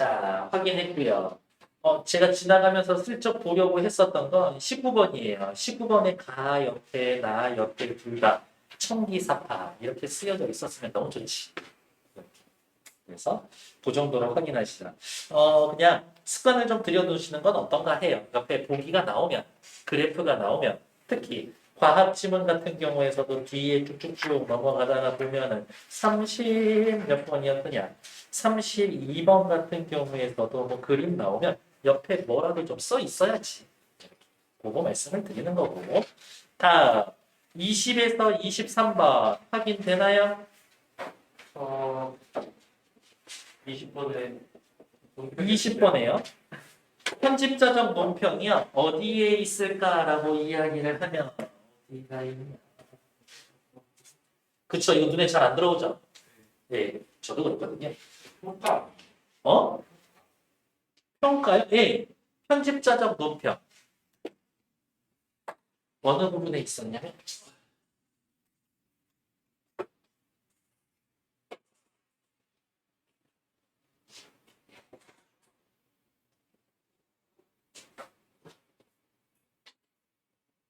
자, 확인했고요. 제가 지나가면서 슬쩍 보려고 했었던 건 19번이에요. 19번에 가 옆에 나 옆에 둘 다 청기사파 이렇게 쓰여져 있었으면 너무 좋지. 이렇게. 그래서 그 정도로 확인하시라. 그냥 습관을 좀 들여두시는 건 어떤가 해요. 옆에 보기가 나오면, 그래프가 나오면, 특히 과학 지문 같은 경우에서도 뒤에 쭉쭉쭉 넘어가다가 보면은 30 몇 번이었느냐, 32번 같은 경우에서도 뭐 그림 나오면 옆에 뭐라도 좀 써 있어야지. 그거 말씀을 드리는 거고. 다음, 20에서 23번 확인되나요? 어, 20번에 20번에요. 편집자적 논평이요. 어디에 있을까라고 이야기를 하면 어디가 있냐. 그쵸. 이거 눈에 잘 안 들어오죠? 네. 저도 그렇거든요. 평가 어? 평가요? 예. 편집자적 논평. 어느 부분에 있었냐면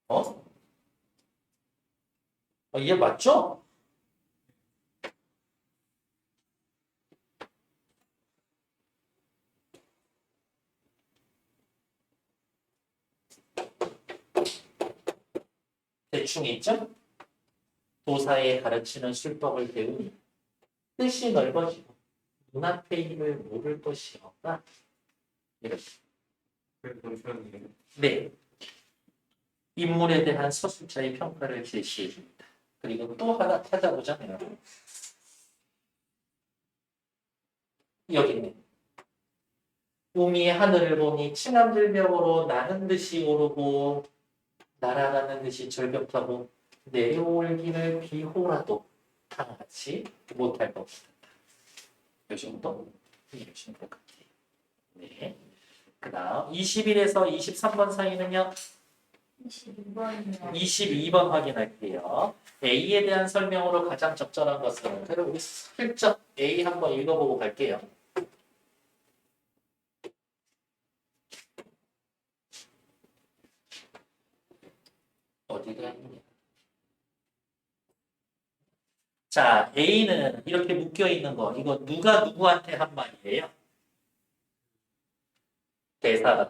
어? 이게 맞죠? 대충 있죠? 도사에 가르치는 술법을 배우니 뜻이 넓어지고 눈앞의 일을 모를 것이 없다. 이렇게. 논평이에요. 네. 인물에 대한 서술자의 평가를 제시해 줍니다. 그리고 또 하나 찾아보자면 여기 있네. 꿈이 하늘을 보니 칭함질벽으로 나는 듯이 오르고 날아가는 듯이 절벽하고 내려올기를 비호라도 하나같이 못할 것 같다. 이 정도 이해하시면 될 것 같아요. 네. 그 다음 21에서 23번 사이는요. 22번이요. 22번 확인할게요. A에 대한 설명으로 가장 적절한 것은 그럼 우리 슬쩍 A 한번 읽어보고 갈게요. 어디가 있냐. 자, A는 이렇게 묶여 있는 거 이거 누가 누구한테 한 말이에요? 대사가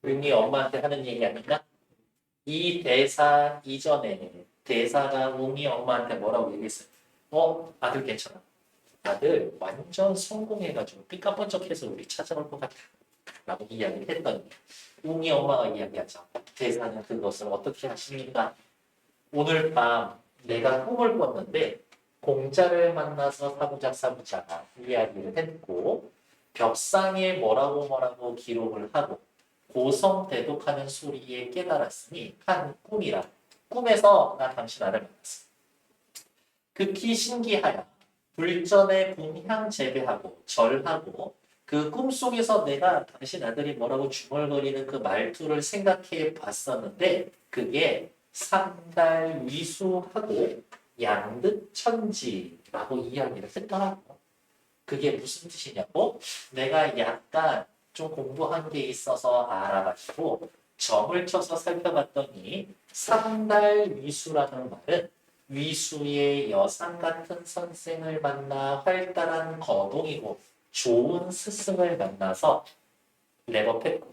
웅이 엄마한테 하는 얘기 아닌가? 이 대사 이전에 대사가 웅이 엄마한테 뭐라고 얘기했어요? 아들 괜찮아. 아들 완전 성공해가지고 삐까번쩍해서 우리 찾아올 것 같아. 라고 이야기를 했더니 웅이 엄마가 이야기하죠. 대사는 그것을 어떻게 하십니까? 오늘 밤 내가 꿈을 꿨는데 공자를 만나서 사부작 이야기를 했고 벽상에 뭐라고 기록을 하고 고성대독하는 소리에 깨달았으니 한 꿈이라. 꿈에서 나 당신 아들 만났어. 극히 신기하여 불전에 궁향 재배하고 절하고 그 꿈속에서 내가 당신 아들이 뭐라고 중얼거리는 그 말투를 생각해 봤었는데 그게 상달 위수하고 양득 천지라고 이야기를 했더라고. 그게 무슨 뜻이냐고? 내가 약간 좀 공부한 게 있어서 알아가지고 점을 쳐서 살펴봤더니 상달 위수라는 말은 위수의 여상 같은 선생을 만나 활달한 거동이고 좋은 스승을 만나서 랩업했고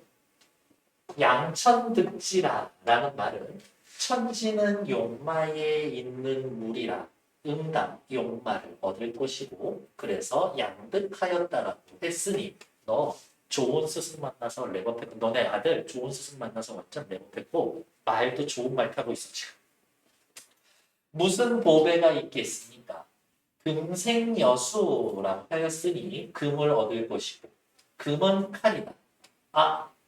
양천득지라라는 말은 천지는 용마에 있는 물이라 응당 용마를 얻을 것이고 그래서 양득하였다라고 했으니 너 좋은 스승 만나서 랩업했고 너네 아들 좋은 스승 만나서 완전 랩업했고 말도 좋은 말 타고 있어 지금. 무슨 보배가 있겠습니까? 금생여수라고 하였으니 금을 얻을 것이고 금은 칼이다.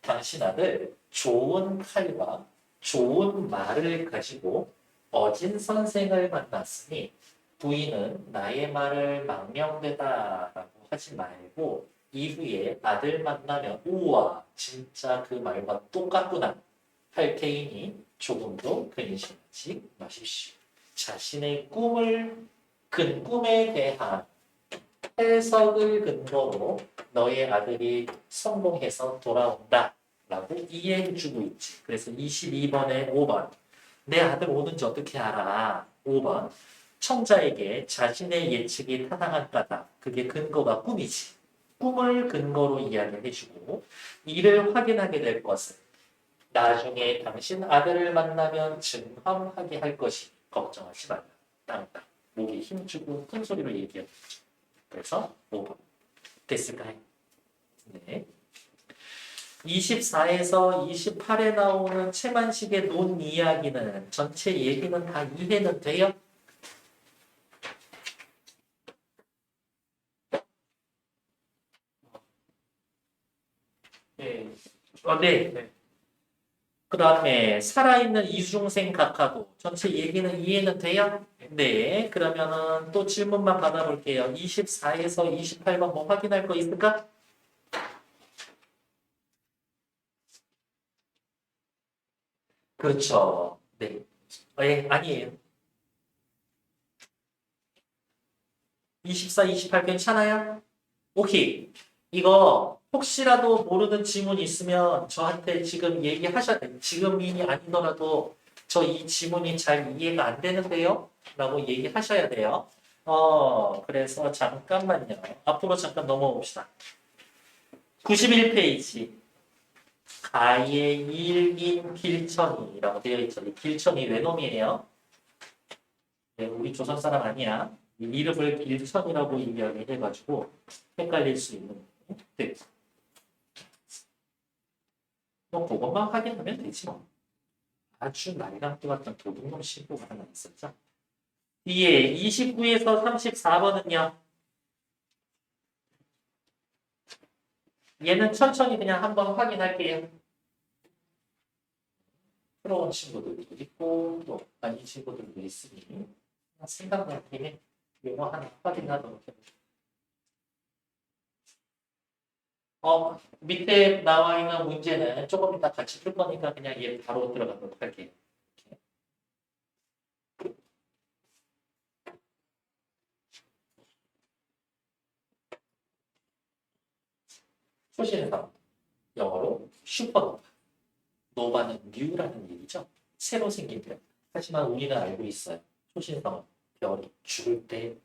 당신 아들 좋은 칼과 좋은 말을 가지고 어진 선생을 만났으니 부인은 나의 말을 망령되다라고 하지 말고 이후에 아들 만나면 우와 진짜 그 말과 똑같구나 할 테이니 조금도 근심하지 마십시오. 자신의 꿈에 대한 해석을 근거로 너의 아들이 성공해서 돌아온다 라고 이해해주고 있지. 그래서 22번에 5번 내 아들 오는지 어떻게 알아? 5번 청자에게 자신의 예측이 타당한 까닭 그게 근거가 꿈이지. 꿈을 근거로 이야기해주고 이를 확인하게 될 것은 나중에 당신 아들을 만나면 증언하게 할 것이니 걱정하지 말라. 땅땅 목에 힘주고 큰 소리로 얘기하죠. 그래서 5번 됐을까요? 네. 24에서 28에 나오는 채만식의 논 이야기는 전체 얘기는 다 이해는 돼요? 네. 네. 네. 그 다음에 살아있는 이중생 각하고 전체 얘기는 이해는 돼요? 네. 그러면은 또 질문만 받아볼게요. 24에서 28번 뭐 확인할 거 있을까? 그렇죠. 네. 아니에요. 24, 28 괜찮아요? 오케이. 이거 혹시라도 모르는 지문 있으면 저한테 지금 얘기하셔야 돼요. 지금이 아니더라도 저 이 지문이 잘 이해가 안 되는데요? 라고 얘기하셔야 돼요. 그래서 잠깐만요. 앞으로 잠깐 넘어봅시다. 91페이지. 가의 일인 길천이라고 되어 있죠. 이 길천이 외놈이에요. 네, 우리 조선 사람 아니야. 이 이름을 길천이라고 이야기해가지고 헷갈릴 수 있는. 네. 뭐 그것만 확인하면 되지 뭐. 아주 날강 같은 도둑놈 신부가 하나 있었죠. 뒤에 29에서 34번은요. 얘는 천천히 그냥 한번 확인할게요. 새로운 친구들도 있고 또 아닌 친구들도 있으니 생각난 김에 이거 하나 확인하도록 해보죠. 밑에 나와 있는 문제는 조금 이따 같이 풀 거니까 그냥 얘 바로 들어가도록 할게요. 초신성 영어로 슈퍼노바. 노바는 뉴라는 얘기죠. 새로 생긴 별. 하지만 우리는 알고 있어요. 초신성은 별이 죽을 때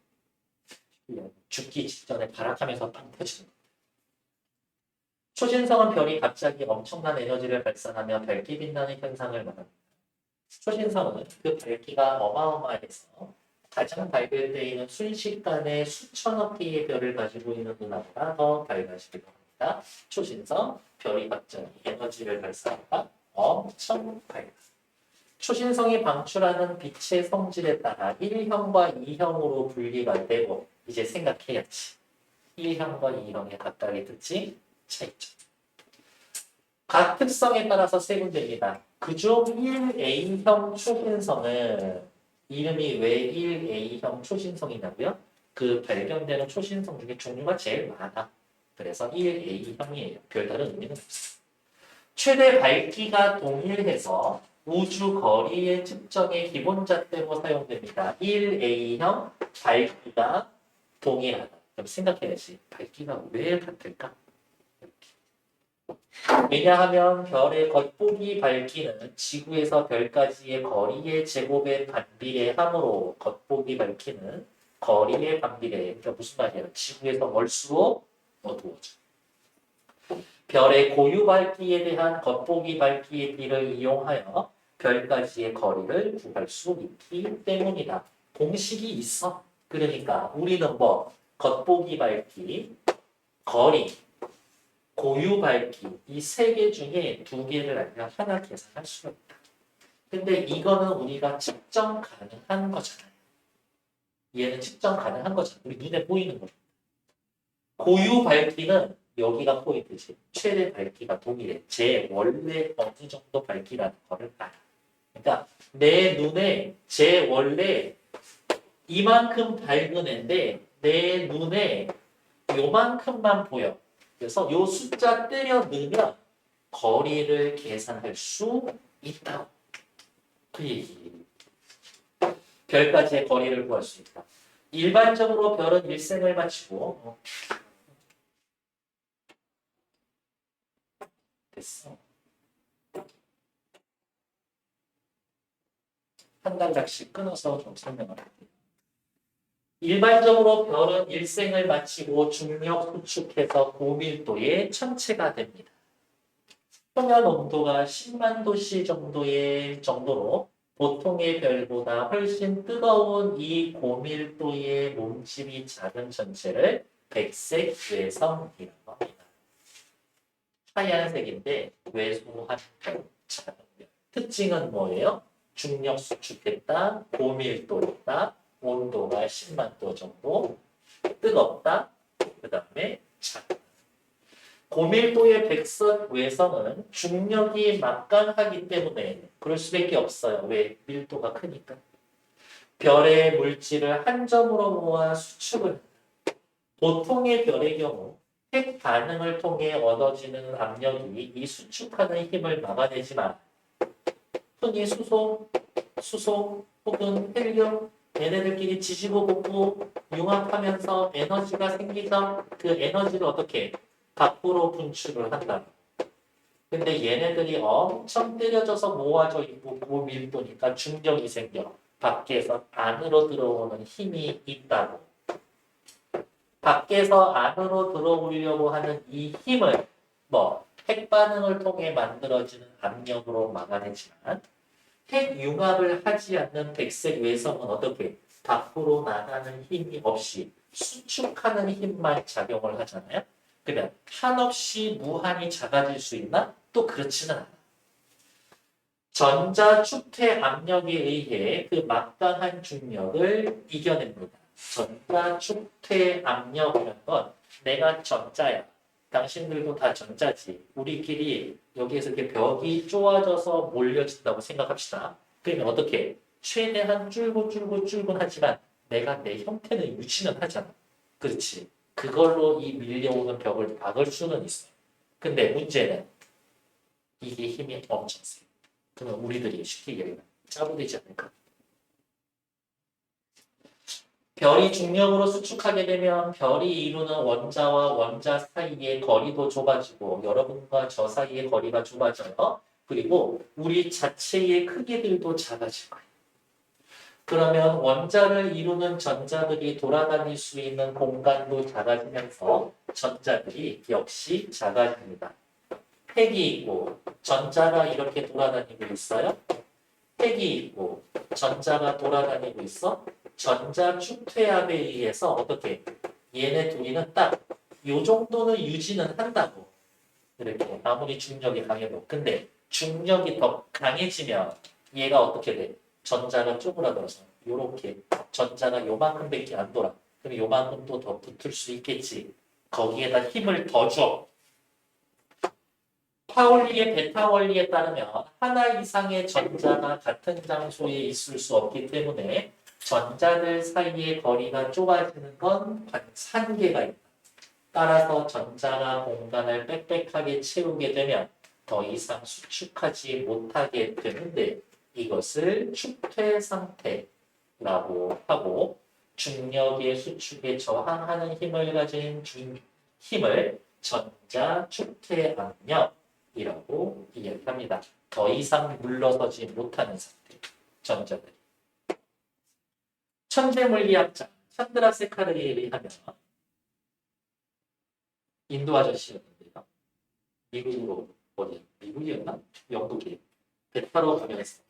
죽기 직전에 발악하면서 빵 터지는 거예요. 초신성은 별이 갑자기 엄청난 에너지를 발산하며 밝게 빛나는 현상을 말합니다. 초신성은 그 밝기가 어마어마해서 가장 밝을 때에는 순식간에 수천억 개의 별을 가지고 있는 누나보다 더 밝아지기도 합니다. 초신성, 별이 갑자기 에너지를 발산하다 엄청 밝다. 초신성이 방출하는 빛의 성질에 따라 1형과 2형으로 분리가 되고 이제 생각해야지. 1형과 2형의 각각의 특징, 차이점. 각 특성에 따라서 세분됩니다. 그중 1A형 초신성은 이름이 왜 1A형 초신성이냐고요? 그 발견되는 초신성 중에 종류가 제일 많아. 그래서 1A형이에요. 별다른 의미는 없어요. 최대 밝기가 동일해서 우주 거리의 측정의 기본 잣대로 사용됩니다. 1A형 밝기가 동일하다. 그럼 생각해야지. 밝기가 왜 같을까? 왜냐하면 별의 겉보기 밝기는 지구에서 별까지의 거리의 제곱에 반비례하므로 겉보기 밝기는 거리에 반비례. 그러니까 무슨 말이에요? 지구에서 멀수록 어두워져. 별의 고유 밝기에 대한 겉보기 밝기의 비를 이용하여 별까지의 거리를 구할 수 있기 때문이다. 공식이 있어. 그러니까 우리는 뭐 겉보기 밝기, 거리, 고유 밝기 이 세 개 중에 두 개를 알면 하나 계산할 수가 있다. 근데 이거는 우리가 측정 가능한 거잖아요. 얘는 측정 가능한 거잖아. 우리 눈에 보이는 거. 고유 밝기는 여기가 포인트지. 최대 밝기가 동일해. 제 원래 어느 정도 밝기라는 거를 알아. 그러니까 내 눈에 제 원래 이만큼 밝은 애인데 내 눈에 요만큼만 보여. 그래서 요 숫자 때려 넣으면 거리를 계산할 수 있다고. 그 얘기. 별까지의 거리를 구할 수 있다. 일반적으로 별은 일생을 마치고 됐어. 한 단락씩 끊어서 좀 설명을 할게요. 일반적으로 별은 일생을 마치고 중력 수축해서 고밀도의 천체가 됩니다. 표면 온도가 10만 도씨 정도로 보통의 별보다 훨씬 뜨거운 이 고밀도의 몸집이 작은 천체를 백색 외성이라고 합니다. 하얀색인데 왜소한 별, 작은 별. 특징은 뭐예요? 중력 수축했다, 고밀도였다, 온도가 10만 도 정도, 뜨겁다, 그 다음에 작다. 고밀도의 백선 외성은 중력이 막강하기 때문에 그럴 수밖에 없어요. 왜? 밀도가 크니까. 별의 물질을 한 점으로 모아 수축을 한다. 보통의 별의 경우 핵 반응을 통해 얻어지는 압력이 이 수축하는 힘을 막아내지만 흔히 수소 혹은 헬륨 얘네들끼리 지지고 볶고 융합하면서 에너지가 생기죠. 그 에너지를 어떻게 밖으로 분출을 한다. 근데 얘네들이 엄청 때려져서 모아져 있고 고밀도니까 중력이 생겨. 밖에서 안으로 들어오는 힘이 있다고. 밖에서 안으로 들어오려고 하는 이 힘을 핵반응을 통해 만들어지는 압력으로 막아내지만 핵융합을 하지 않는 백색 외성은 어떻게 밖으로 나가는 힘이 없이 수축하는 힘만 작용을 하잖아요. 그러면 한없이 무한히 작아질 수 있나? 또 그렇지는 않아. 전자 축퇴 압력에 의해 그 막강한 중력을 이겨냅니다. 전자 축퇴 압력이라는 건 내가 전자야. 당신들도 다 전자지. 우리끼리 여기에서 이렇게 벽이 쪼아져서 몰려진다고 생각합시다. 그러면 어떻게? 최대한 줄고 하지만 내가 내 형태는 유지는 하잖아. 그렇지. 그걸로 이 밀려오는 벽을 막을 수는 있어. 근데 문제는 이게 힘이 엄청 세. 그러면 우리들이 쉽게 얘기하면 짜부되지 않을까? 별이 중력으로 수축하게 되면 별이 이루는 원자와 원자 사이의 거리도 좁아지고 여러분과 저 사이의 거리가 좁아져요. 그리고 우리 자체의 크기들도 작아질 거예요. 그러면 원자를 이루는 전자들이 돌아다닐 수 있는 공간도 작아지면서 전자들이 역시 작아집니다. 핵이 있고 전자가 이렇게 돌아다니고 있어요. 핵이 있고 전자가 돌아다니고 있어. 전자 축퇴압에 의해서 어떻게 얘네 둘이는 딱 요 정도는 유지는 한다고. 이렇게 아무리 중력이 강해도. 근데 중력이 더 강해지면 얘가 어떻게 돼? 전자가 쪼그라들어서 요렇게 전자가 요만큼밖에 안 돌아. 그럼 요만큼 또 더 붙을 수 있겠지. 거기에다 힘을 더 줘. 파울리의 베타 원리에 따르면 하나 이상의 전자가 같은 장소에 있을 수 없기 때문에 전자들 사이의 거리가 좁아지는 건 한계가 있다. 따라서 전자가 공간을 빽빽하게 채우게 되면 더 이상 수축하지 못하게 되는데 이것을 축퇴 상태라고 하고 중력의 수축에 저항하는 힘을 가진 힘을 전자 축퇴 압력이라고 이야기합니다. 더 이상 물러서지 못하는 상태, 전자들이. 천재 물리학자 찬드라세카르에 의하면 인도 아저씨였는데요. 미국으로 미국이었나? 영국이 베타로 가면서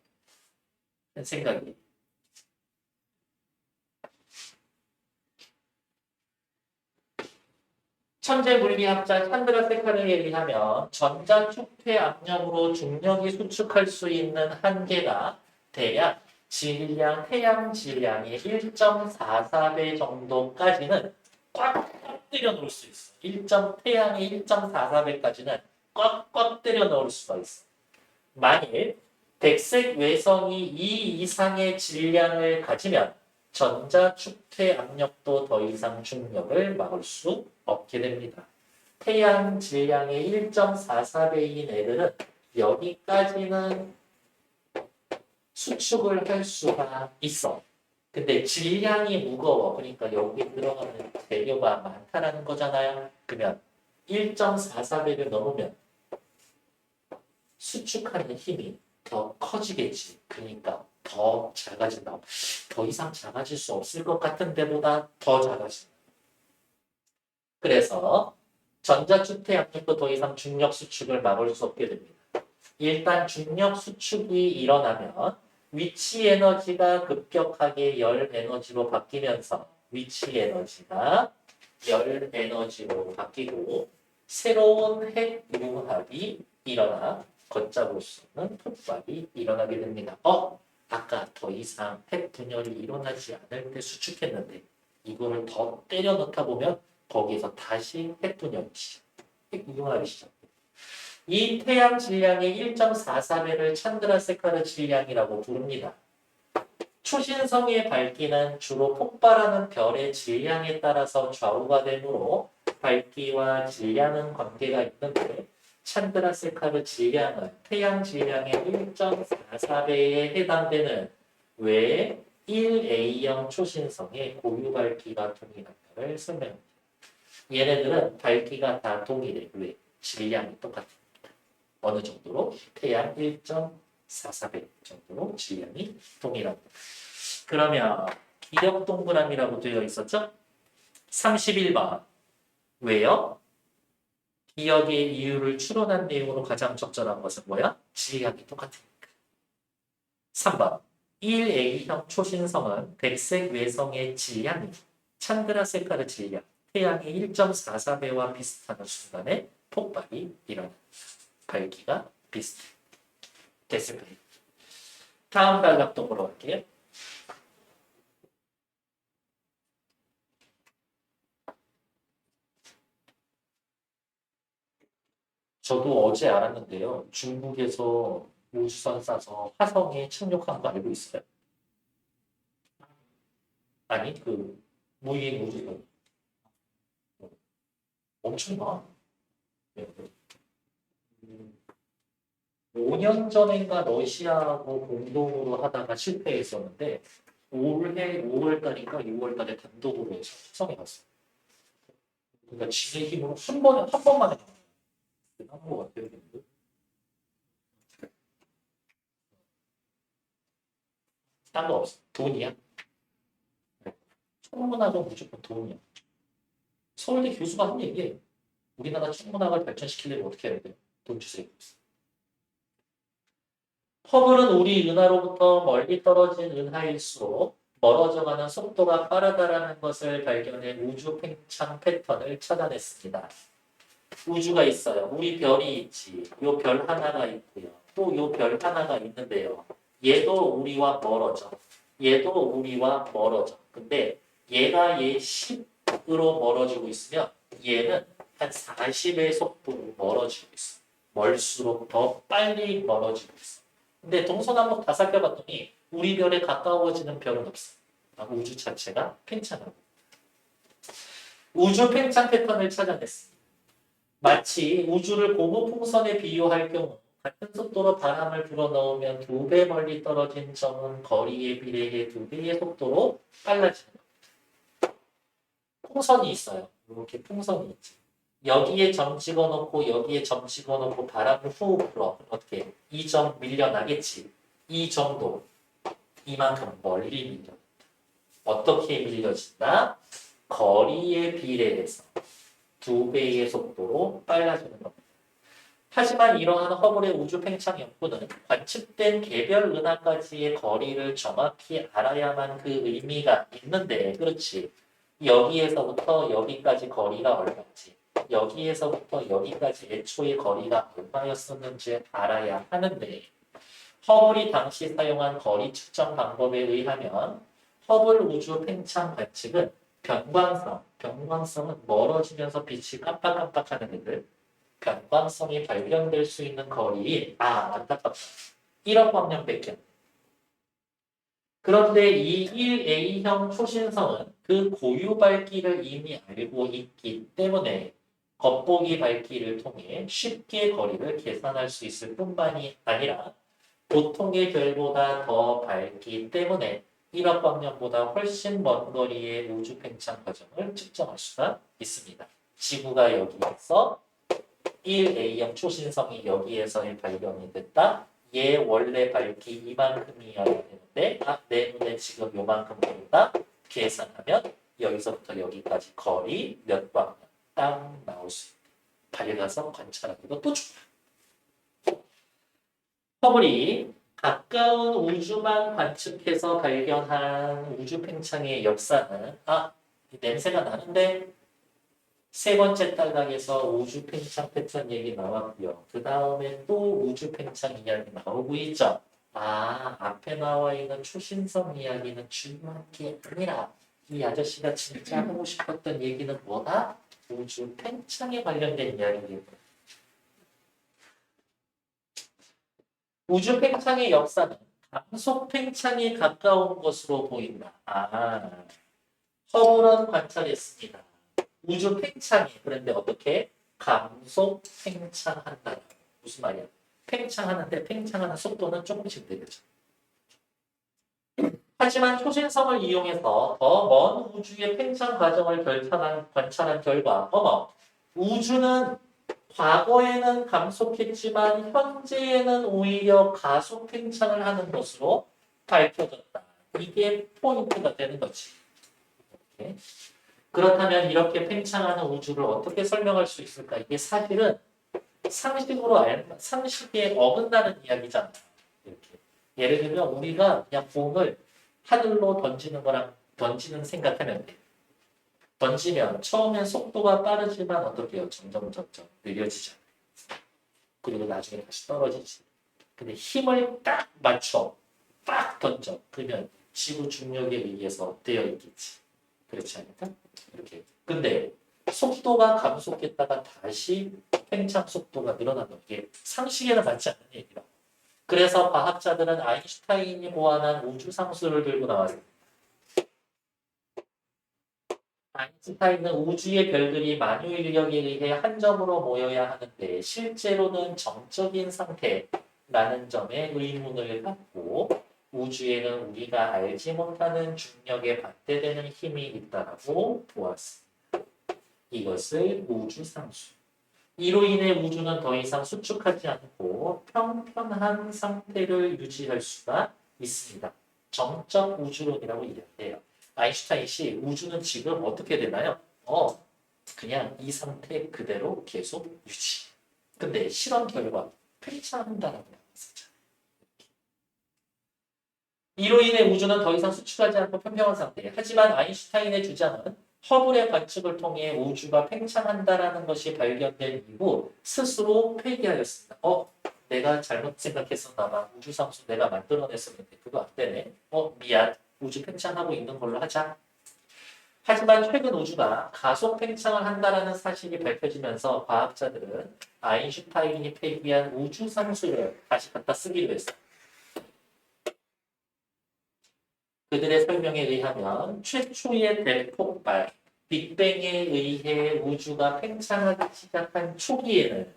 한 생각이 천재 물리학자 찬드라세카르에 의하면 전자 축퇴 압력으로 중력이 수축할 수 있는 한계가 대략 태양 질량의 1.44배 정도까지는 꽉꽉 때려 놓을 수 있어. 태양의 1.44배까지는 꽉꽉 때려 넣을 수가 있어. 만일 백색 외성이 이 이상의 질량을 가지면 전자 축퇴 압력도 더 이상 중력을 막을 수 없게 됩니다. 태양 질량의 1.44배인 애들은 여기까지는 수축을 할 수가 있어. 근데 질량이 무거워. 그러니까 여기 들어가는 재료가 많다라는 거잖아요. 그러면 1.44배를 넘으면 수축하는 힘이 더 커지겠지. 그러니까 더 작아진다. 더 이상 작아질 수 없을 것 같은 데보다 더 작아진다. 그래서 전자축태 양력도 더 이상 중력 수축을 막을 수 없게 됩니다. 일단 중력 수축이 일어나면 위치 에너지가 급격하게 열 에너지로 바뀌면서 위치 에너지가 열 에너지로 바뀌고 새로운 핵 융합이 일어나 걷잡을 수 없는 폭발이 일어나게 됩니다. 아까 더 이상 핵 분열이 일어나지 않을 때 수축했는데 이거를 더 때려 넣다 보면 거기서 다시 핵 분열이 시작, 핵 융합이 시작. 이 태양 질량의 1.44배를 찬드라세카르 질량이라고 부릅니다. 초신성의 밝기는 주로 폭발하는 별의 질량에 따라서 좌우가 되므로 밝기와 질량은 관계가 있는데 찬드라세카르 질량은 태양 질량의 1.44배에 해당되는 외 1A형 초신성의 고유 밝기가 동일한 별을 설명합니다. 얘네들은 밝기가 다 동일해. 왜? 질량이 똑같아. 어느 정도로? 태양 1.44배 정도로 질량이 동일합니다. 그러면 기력 동그라미라고 되어 있었죠? 31번. 왜요? 기억의 이유를 추론한 내용으로 가장 적절한 것은 뭐야? 질량이 똑같으니까. 3번. 1A형 초신성은 백색 외성의 질량이 찬드라세카르 질량, 태양의 1.44배와 비슷하는 순간에 폭발이 일어납니다. 밝기가 비슷해. 됐습니다. 다음 단락도 보러 갈게요. 저도 어제 알았는데요. 중국에서 우주선 쏴서 화성에 착륙한 거 알고 있어요? 아니, 그 무인 우주선. 엄청나. 네. 5년 전인가 러시아하고 공동으로 하다가 실패했었는데 올해 5월달인가 6월달에 단독으로 해서 화성에 갔어요. 그러니까 지네 힘으로 한 번만에 대단한 것 같아요. 근데. 딴 거 없어. 돈이야. 천문학은 무조건 돈이야. 서울대 교수가 한 얘기예요. 우리나라 천문학을 발전시키려면 어떻게 해야 돼요? 돈 주세요. 허블은 우리 은하로부터 멀리 떨어진 은하일수록 멀어져가는 속도가 빠르다라는 것을 발견해 우주 팽창 패턴을 찾아냈습니다. 우주가 있어요. 우리 별이 있지. 요 별 하나가 있고요. 또 요 별 하나가 있는데요. 얘도 우리와 멀어져. 얘도 우리와 멀어져. 근데 얘가 얘 10으로 멀어지고 있으면 얘는 한 40의 속도로 멀어지고 있어. 멀수록 더 빨리 멀어지고 있어. 근데 동서남북 다 살펴봤더니 우리 별에 가까워지는 별은 없어. 우주 자체가 팽창하고. 우주 팽창 패턴을 찾아냈습니다. 마치 우주를 고무 풍선에 비유할 경우 같은 속도로 바람을 불어넣으면 2배 멀리 떨어진 점은 거리에 비례해 2배의 속도로 빨라지는 겁니다. 풍선이 있어요. 이렇게 풍선이 있지. 여기에 점 찍어놓고 여기에 점 찍어놓고 바람을 후 불어. 어떻게? 이 점 밀려나겠지. 이 정도. 이만큼 멀리 밀려. 어떻게 밀려진다? 거리에 비례해서 2배의 속도로 빨라지는 겁니다. 하지만 이러한 허블의 우주 팽창 연구는 관측된 개별 은하까지의 거리를 정확히 알아야만 그 의미가 있는데, 그렇지. 여기에서부터 여기까지 거리가 얼마인지, 여기에서부터 여기까지 애초의 거리가 얼마였었는지 알아야 하는데, 허블이 당시 사용한 거리 측정 방법에 의하면 허블 우주 팽창 관측은 변광성은 멀어지면서 빛이 깜빡깜빡하는 애들, 변광성이 발견될 수 있는 거리인, 안타깝다. 1억 광년밖에 안 돼. 그런데 이 1A형 초신성은 그 고유 밝기를 이미 알고 있기 때문에 겉보기 밝기를 통해 쉽게 거리를 계산할 수 있을 뿐만이 아니라 보통의 별보다 더 밝기 때문에 1억 광년보다 훨씬 먼 거리의 우주 팽창 과정을 측정할 수가 있습니다. 지구가 여기에서 1A형 초신성이 여기에서 발견이 됐다. 얘 원래 밝기 이만큼이어야 되는데 내 눈에 지금 요만큼 보인다. 계산하면 여기서부터 여기까지 거리 몇 광년 딱 나올 수 있다. 밝아서 관찰하기도 또 좋아요. 허블이 가까운 우주만 관측해서 발견한 우주 팽창의 역사는 냄새가 나는데 세 번째 단락에서 우주 팽창 패턴 얘기 나왔고요. 그 다음에 또 우주 팽창 이야기 나오고 있죠. 앞에 나와 있는 초신성 이야기는 중요한 게 아니라 이 아저씨가 진짜 하고 싶었던 얘기는 뭐다? 우주 팽창에 관련된 이야기입니다. 우주 팽창의 역사는 감속 팽창에 가까운 것으로 보인다. 허블은 관찰했습니다. 우주 팽창이 그런데 어떻게 감속 팽창한다. 무슨 말이야? 팽창하는데 팽창하는 속도는 조금씩 느려져. 하지만 초신성을 이용해서 더 먼 우주의 팽창 과정을 관찰한 결과 우주는 과거에는 감속했지만 현재에는 오히려 가속 팽창을 하는 것으로 밝혀졌다. 이게 포인트가 되는 거지. 이렇게. 그렇다면 이렇게 팽창하는 우주를 어떻게 설명할 수 있을까? 이게 사실은 상식에 어긋나는 이야기잖아. 이렇게. 예를 들면 우리가 그냥 공을 하늘로 던지는 생각하면 돼. 던지면 처음엔 속도가 빠르지만 어떻게 해요? 점점 느려지잖아. 그리고 나중에 다시 떨어지지. 근데 힘을 딱 맞춰, 딱 던져. 그러면 지구 중력에 의해서 되어 있겠지. 그렇지 않을까? 이렇게. 근데 속도가 감속했다가 다시 팽창 속도가 늘어난다. 이게 상식에는 맞지 않는 얘기다. 그래서 과학자들은 아인슈타인이 고안한 우주 상수를 들고 나왔어요. 아인슈타인은 우주의 별들이 만유 인력에 의해 한 점으로 모여야 하는데 실제로는 정적인 상태라는 점에 의문을 갖고 우주에는 우리가 알지 못하는 중력에 반대되는 힘이 있다고 보았습니다. 이것을 우주상수. 이로 인해 우주는 더 이상 수축하지 않고 평평한 상태를 유지할 수가 있습니다. 정적 우주론이라고 이야기해요. 아인슈타인 씨, 우주는 지금 어떻게 되나요? 그냥 이 상태 그대로 계속 유지. 근데 실험 결과 팽창한다라고 나왔었죠. 이로 인해 우주는 더 이상 수축하지 않고 평평한 상태. 하지만 아인슈타인의 주장은 허블의 관측을 통해 우주가 팽창한다라는 것이 발견된 이후 스스로 폐기하였습니다. 내가 잘못 생각했었나 봐. 우주상수 내가 만들어냈었는데 그거 안 되네. 미안. 우주 팽창하고 있는 걸로 하자. 하지만 최근 우주가 가속 팽창을 한다라는 사실이 밝혀지면서 과학자들은 아인슈타인이 폐기한 우주상수를 다시 갖다 쓰기로 했어요. 그들의 설명에 의하면 최초의 대폭발, 빅뱅에 의해 우주가 팽창하기 시작한 초기에는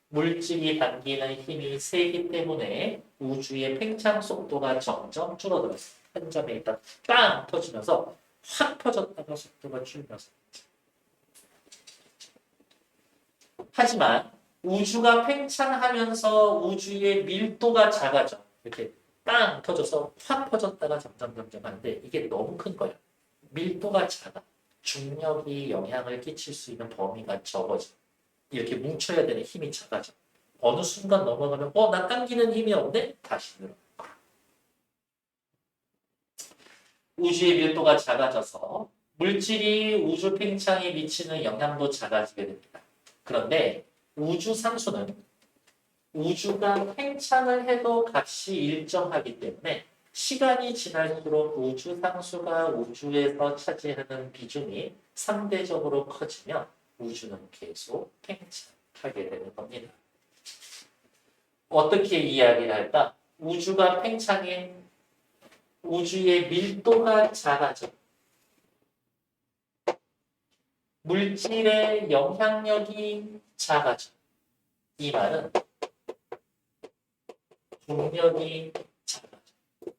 물질이 당기는 힘이 세기 때문에 우주의 팽창 속도가 점점 줄어들었어요. 한 점에 일단 빵 터지면서 확 퍼졌다가 속도가 줄면서. 하지만 우주가 팽창하면서 우주의 밀도가 작아져. 이렇게 빵 터져서 확 퍼졌다가 점점 하는데 이게 너무 큰 거예요. 밀도가 작아. 중력이 영향을 끼칠 수 있는 범위가 적어져. 이렇게 뭉쳐야 되는 힘이 작아져. 어느 순간 넘어가면 나 당기는 힘이 없네? 다시 늘어. 우주의 밀도가 작아져서 물질이 우주 팽창에 미치는 영향도 작아지게 됩니다. 그런데 우주 상수는 우주가 팽창을 해도 값이 일정하기 때문에 시간이 지날수록 우주 상수가 우주에서 차지하는 비중이 상대적으로 커지면 우주는 계속 팽창하게 되는 겁니다. 어떻게 이야기를 할까? 우주가 팽창해 우주의 밀도가 작아져. 물질의 영향력이 작아져. 이 말은 중력이 작아져.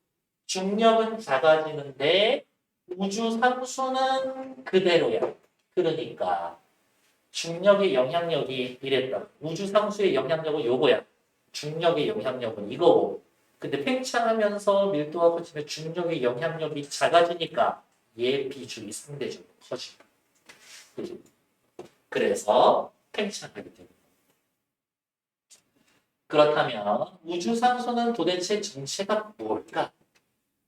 중력은 작아지는데 우주 상수는 그대로야. 그러니까 중력의 영향력이 이랬다. 우주 상수의 영향력은 요거야. 중력의 영향력은 이거고. 근데 팽창하면서 밀도가 커지면 중력의 영향력이 작아지니까 얘 비중이 상대적으로 커진다. 그죠? 그래서 팽창하게 됩니다. 그렇다면 우주 상수는 도대체 정체가 뭘까?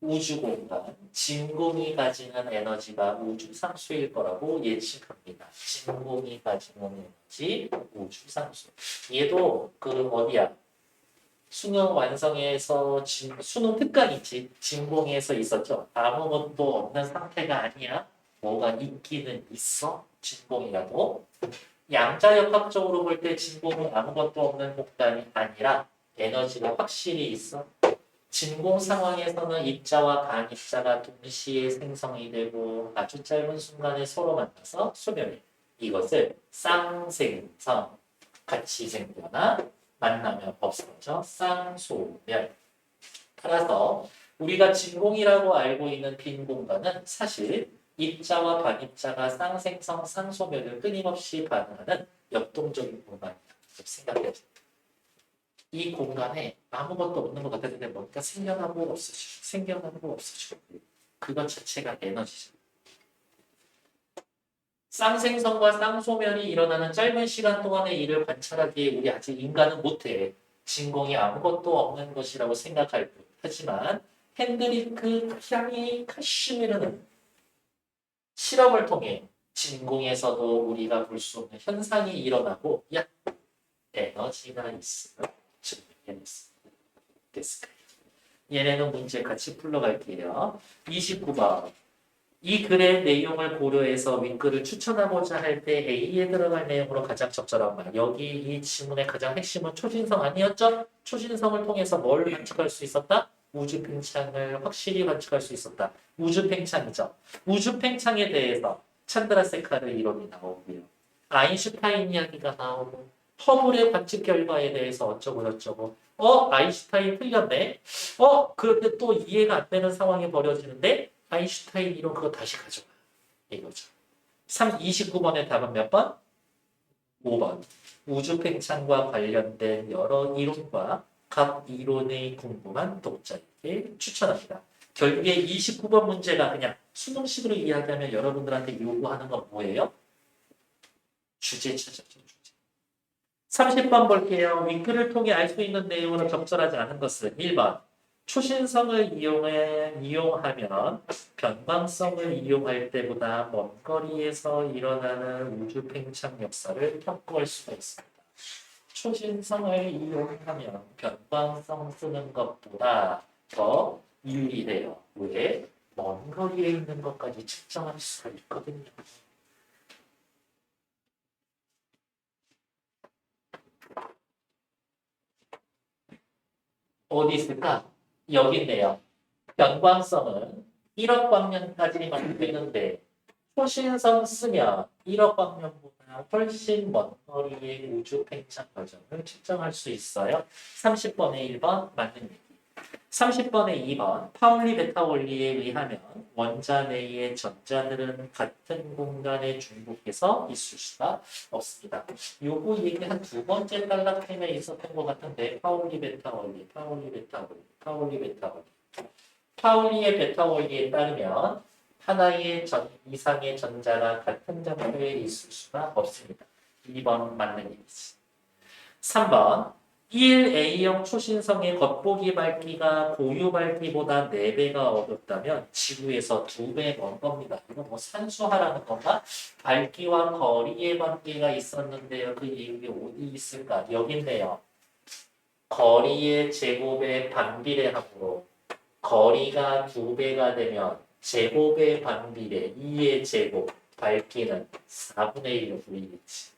우주 공간, 진공이 가지는 에너지가 우주 상수일 거라고 예측합니다. 진공이 가지는 에너지, 우주 상수. 얘도 그 어디야? 수능 완성에서 수능 특강이지. 진공에서 있었죠. 아무것도 없는 상태가 아니야. 뭐가 있기는 있어. 진공이라도. 양자역학적으로 볼 때 진공은 아무것도 없는 공간이 아니라 에너지가 확실히 있어. 진공 상황에서는 입자와 반입자가 동시에 생성이 되고 아주 짧은 순간에 서로 만나서 소멸해. 이것을 쌍생성, 같이 생거나 만나면 없어져. 쌍소멸. 따라서 우리가 진공이라고 알고 있는 빈 공간은 사실 입자와 반입자가 쌍생성, 쌍소멸을 끊임없이 반응하는 역동적인 공간이다. 생각해. 이 공간에 아무것도 없는 것 같았는데 뭔가 생겨나고 없어지고 생겨나고 없어지고 그것 자체가 에너지죠. 쌍생성과 쌍소멸이 일어나는 짧은 시간 동안의 일을 관찰하기에 우리 아직 인간은 못해. 진공이 아무것도 없는 것이라고 생각할 뿐. 하지만 헨드리크 향이 카시미르는 실험을 통해 진공에서도 우리가 볼 수 없는 현상이 일어나고 에너지가 있음을 증명해냈습니다. 됐을까요? 얘네는 문제 같이 풀러갈게요. 29번. 이 글의 내용을 고려해서 윗글을 추천하고자 할 때 A에 들어갈 내용으로 가장 적절한 말. 여기 이 지문의 가장 핵심은 초신성 아니었죠? 초신성을 통해서 뭘 관측할 수 있었다? 우주 팽창을 확실히 관측할 수 있었다. 우주 팽창이죠. 우주 팽창에 대해서 찬드라세카르 이론이 나오고요. 아인슈타인 이야기가 나오고 허블의 관측 결과에 대해서 어쩌고 저쩌고 아인슈타인 틀렸네. 그런데 또 이해가 안 되는 상황이 벌어지는데 아인슈타인 이론 그거 다시 가져와. 이거죠. 29번의 답은 몇 번? 5번. 우주 팽창과 관련된 여러 이론과 각 이론의 궁금한 독자에게 추천합니다. 결국에 29번 문제가 그냥 수능식으로 이야기하면 여러분들한테 요구하는 건 뭐예요? 주제 찾아줘. 30번 볼게요. 윗글을 통해 알 수 있는 내용으로 적절하지 않은 것은 1번. 초신성을 이용하면 변광성을 이용할 때보다 먼 거리에서 일어나는 우주 팽창 역사를 확보할 수가 있습니다. 초신성을 이용하면 변광성 쓰는 것보다 더 유리해요. 왜? 먼 거리에 있는 것까지 측정할 수가 있거든요. 어디 있을까? 여기 있네요. 변광성은 1억 광년까지만 되는데 초신성 쓰면 1억 광년보다 훨씬 먼 거리의 우주 팽창 과정을 측정할 수 있어요. 30번에 1번 맞는 얘기. 30번에 2번 파울리 베타 원리에 의하면 원자 내의 전자들은 같은 공간에 중복해서 있을 수가 없습니다. 요거 얘기 한 두 번째 단락편에 있었던 것 같은데 파울리 베타 원리, 파울리 베타 원리, 파울리 베타 원리. 파울리의 베타 원리에 따르면 하나의 이상의 전자가 같은 장소에 있을 수가 없습니다. 2번 맞는 얘기지. 3번 1A형 초신성의 겉보기 밝기가 고유 밝기보다 4배가 어둡다면 지구에서 2배 먼 겁니다. 이건 뭐 산수하라는 건가? 밝기와 거리의 관계가 있었는데요. 그 이유가 어디 있을까? 여기 있네요. 거리의 제곱의 반비례하고 거리가 2배가 되면 제곱의 반비례 2의 제곱 밝기는 4분의 1로 보이겠지.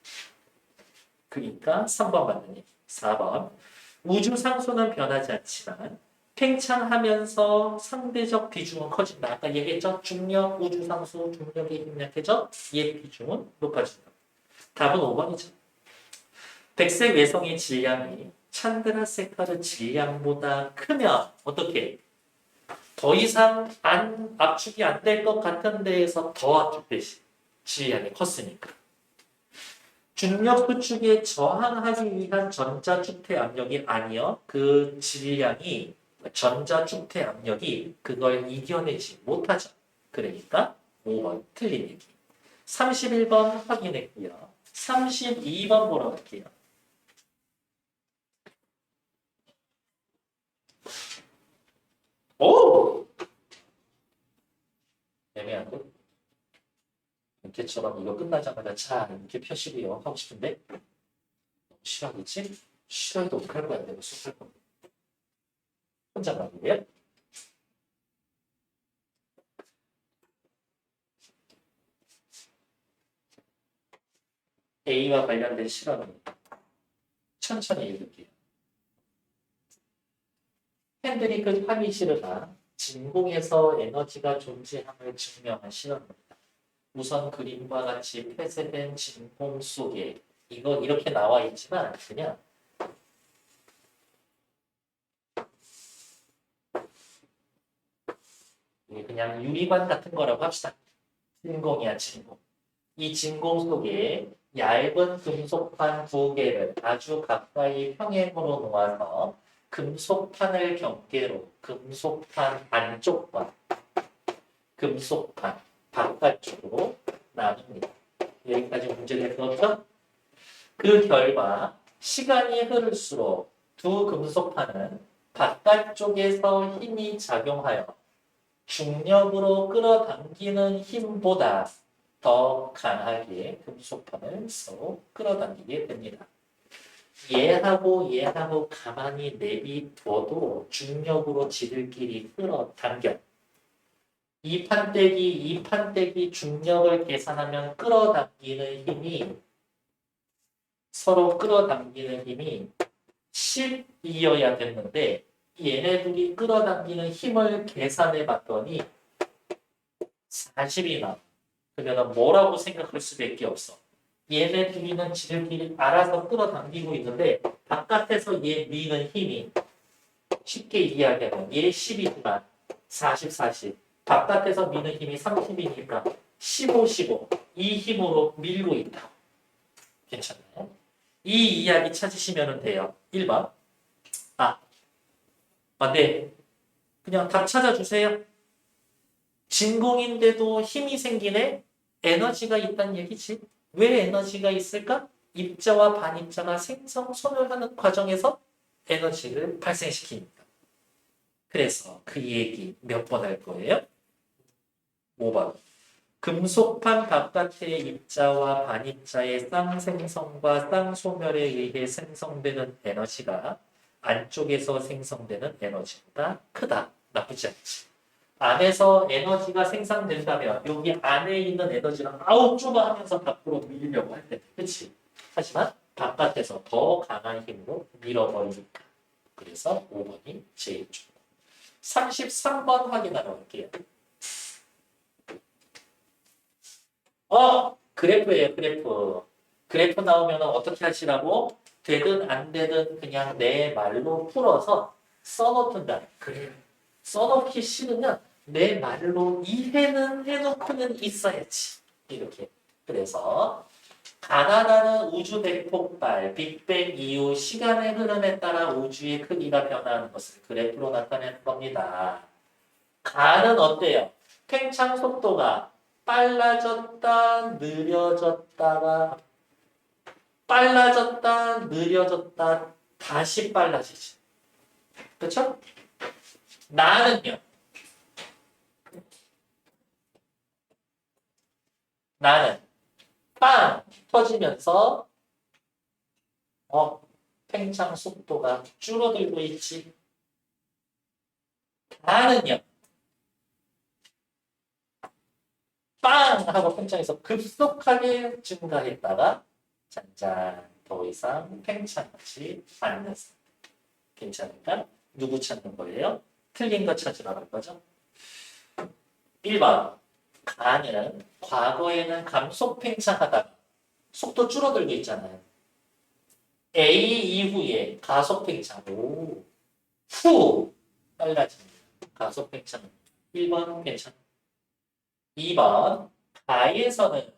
그러니까 3번 맞는 얘기. 4번. 우주 상수는 변하지 않지만 팽창하면서 상대적 비중은 커진다. 아까 얘기했죠? 중력, 우주 상수, 중력이 힘약해져 얘 비중은 높아진다. 답은 5번이죠. 백색 외성의 질량이 찬드라세카르 질량보다 크면 어떻게? 더 이상 압축이 안 될 것 같은 데에서 더 압축되시. 질량이 컸으니까. 중력 수축에 저항하기 위한 전자축퇴 압력이 아니요. 그 질량이 전자축퇴 압력이 그걸 이겨내지 못하죠. 그러니까 5번 틀린 얘기. 31번 확인했고요. 32번 보러 갈게요. 오! 애매한데? 이렇게처럼 이거 끝나자마자 자 이렇게 펴시고요 하고 싶은데 너무 싫어하겠지? 싫어해도 어떡할 거야 내가 수업할 건데 혼자 가고요. A와 관련된 실험입니다. 천천히 읽을게요. 헨드리크 파미시르가 진공에서 에너지가 존재함을 증명한 실험입니다. 우선 그림과 같이 폐쇄된 진공 속에 이거 이렇게 나와 있지만 그냥 이게 그냥 유리관 같은 거라고 합시다. 진공이야 진공. 이 진공 속에 얇은 금속판 두 개를 아주 가까이 평행으로 놓아서 금속판을 경계로 금속판 안쪽과 금속판 바깥쪽으로 나눕니다. 여기까지 문제를 풀었죠? 그 결과 시간이 흐를수록 두 금속판은 바깥쪽에서 힘이 작용하여 중력으로 끌어당기는 힘보다 더 강하게 금속판을 서로 끌어당기게 됩니다. 얘하고 가만히 내비둬도 중력으로 지들끼리 끌어당겨. 이 판때기 중력을 계산하면 끌어당기는 힘이 서로 끌어당기는 힘이 10이어야 됐는데 얘네들이 끌어당기는 힘을 계산해 봤더니 40이 나와. 그러면 뭐라고 생각할 수밖에 없어. 얘네 둘이는 지들끼리 알아서 끌어당기고 있는데 바깥에서 얘 미는 힘이 쉽게 이야기하면 얘 10이지만 40. 바깥에서 미는 힘이 30이니까 15. 이 힘으로 밀고 있다. 괜찮나요? 이 이야기 찾으시면 돼요. 1번. 네. 그냥 답 찾아주세요. 진공인데도 힘이 생기네? 에너지가 있다는 얘기지. 왜 에너지가 있을까? 입자와 반입자가 생성, 소멸하는 과정에서 에너지를 발생시킵니다. 그래서 그 얘기 몇 번 할 거예요? 5번. 금속판 바깥의 입자와 반입자의 쌍생성과 쌍소멸에 의해 생성되는 에너지가 안쪽에서 생성되는 에너지보다 크다. 나쁘지 않지. 안에서 에너지가 생산된다면 여기 안에 있는 에너지는 아우 좁아 하면서 밖으로 밀려고 할 때. 그렇지? 하지만 바깥에서 더 강한 힘으로 밀어버리니까. 그래서 5번이 제일 좋고. 33번 확인하러 갈게요. 그래프예요, 그래프. 그래프 나오면 어떻게 하시라고? 되든 안 되든 그냥 내 말로 풀어서 써놓든다. 그래. 써놓기 싫으면 내 말로 이해는 해놓고는 있어야지. 이렇게. 그래서 가나다는 우주 대폭발, 빅뱅 이후 시간의 흐름에 따라 우주의 크기가 변하는 것을 그래프로 나타내는 겁니다. 가는 어때요? 팽창 속도가 빨라졌다, 느려졌다가 빨라졌다, 느려졌다, 다시 빨라지지. 그렇죠? 나는요. 나는 빵 터지면서 팽창 속도가 줄어들고 있지. 나는요. 빵 하고 팽창해서 급속하게 증가했다가 짠짠 더 이상 팽창하지 않는 상태. 괜찮을까? 누구 찾는 거예요? 틀린 거 찾으러 갈 거죠? 1번. 가는 과거에는 감속 팽창하다가 속도 줄어들고 있잖아요. A 이후에 가속 팽창. 후 빨라집니다. 가속팽창. 1번 괜찮아. 2번 가에서는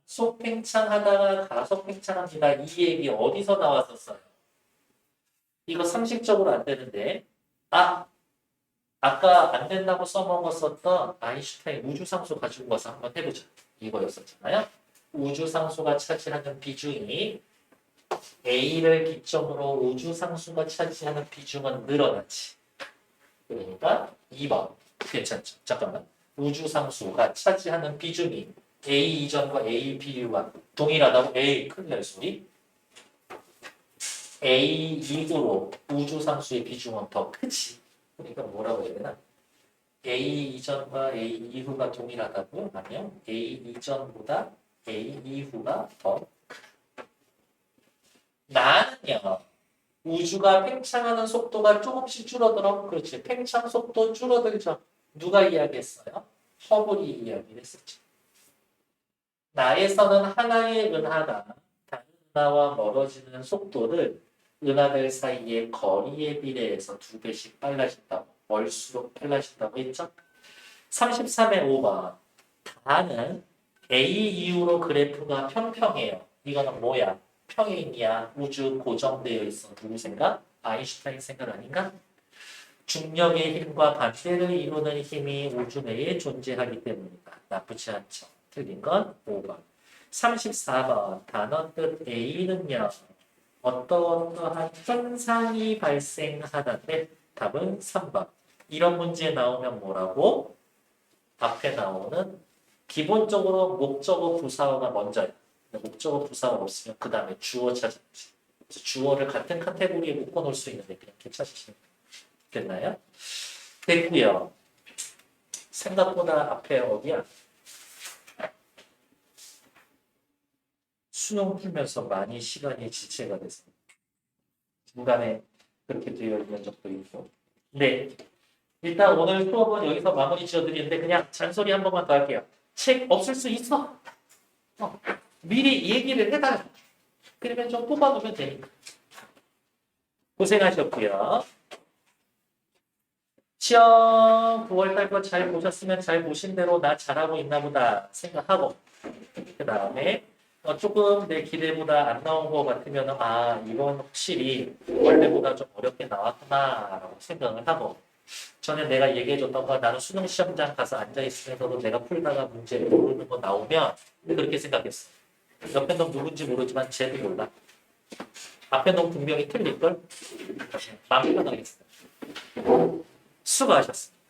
가속팽창하다가 가속팽창합니다. 이 얘기 어디서 나왔었어요? 이거 상식적으로 안 되는데 아까 안 된다고 써먹었었던 아인슈타인 우주상수 가지고 와서 한번 해보자. 이거였었잖아요. 우주상수가 차지하는 비중이 A를 기점으로 우주상수가 차지하는 비중은 늘어나지. 그러니까 2번 괜찮죠? 잠깐만. 우주상수가 차지하는 비중이 A 이전과 A 비율과 동일하다고? A 큰일 날 소리. A 이후로 우주상수의 비중은 더 크지. 그러니까 뭐라고 해야 되나? A 이전과 A 이후가 동일하다고 하면 A 이전보다 A 이후가 더 크다. 나는요. 우주가 팽창하는 속도가 조금씩 줄어들어. 그렇지. 팽창 속도 줄어들죠. 누가 이야기했어요? 허블이 이야기를 했었죠. 나에서는 하나의 은하가 다른 은하와 멀어지는 속도를 은하들 사이의 거리에 비례해서 2배씩 빨라진다고. 멀수록 빨라진다고 했죠. 33의 5번. 다는 A 이후로 그래프가 평평해요. 이거는 뭐야? 평행이야. 우주 고정되어 있어. 누구 생각? 아인슈타인 생각 아닌가? 중력의 힘과 반대를 이루는 힘이 우주 내에 존재하기 때문이다. 나쁘지 않죠. 틀린 건 5번. 34번. 단어 뜻 A는요. 어떠한 현상이 발생하는데 답은 3번. 이런 문제 나오면 뭐라고? 앞에 나오는 기본적으로 목적어 부사어가 먼저야. 목적어 부사어 없으면 그 다음에 주어 찾아야지. 그래서 주어를 같은 카테고리에 묶어놓을 수 있는데 그냥 이렇게 찾으시면 됐나요? 됐고요. 생각보다 앞에 어디야? 수능 풀면서 많이 시간이 지체가 됐어요. 중간에 그렇게 되어 있는 적도 있고. 네. 일단 오늘 수업은 여기서 마무리 지어드리는데 그냥 잔소리 한 번만 더 할게요. 책 없을 수 있어. 미리 얘기를 해달라. 그러면 좀 뽑아놓으면 되니까. 고생하셨고요. 시험 9월달 거 잘 보셨으면 잘 보신 대로 나 잘하고 있나 보다 생각하고 그 다음에 조금 내 기대보다 안 나온 것 같으면 이건 확실히 원래보다 좀 어렵게 나왔구나 라고 생각을 하고 전에 내가 얘기해줬던 거 나는 수능 시험장 가서 앉아있으면서도 내가 풀다가 문제 모르는 거 나오면 그렇게 생각했어. 옆에 놈 누군지 모르지만 쟤도 몰라. 앞에 놈 분명히 틀릴걸? 마음 편하겠어. 수고하셨습니다.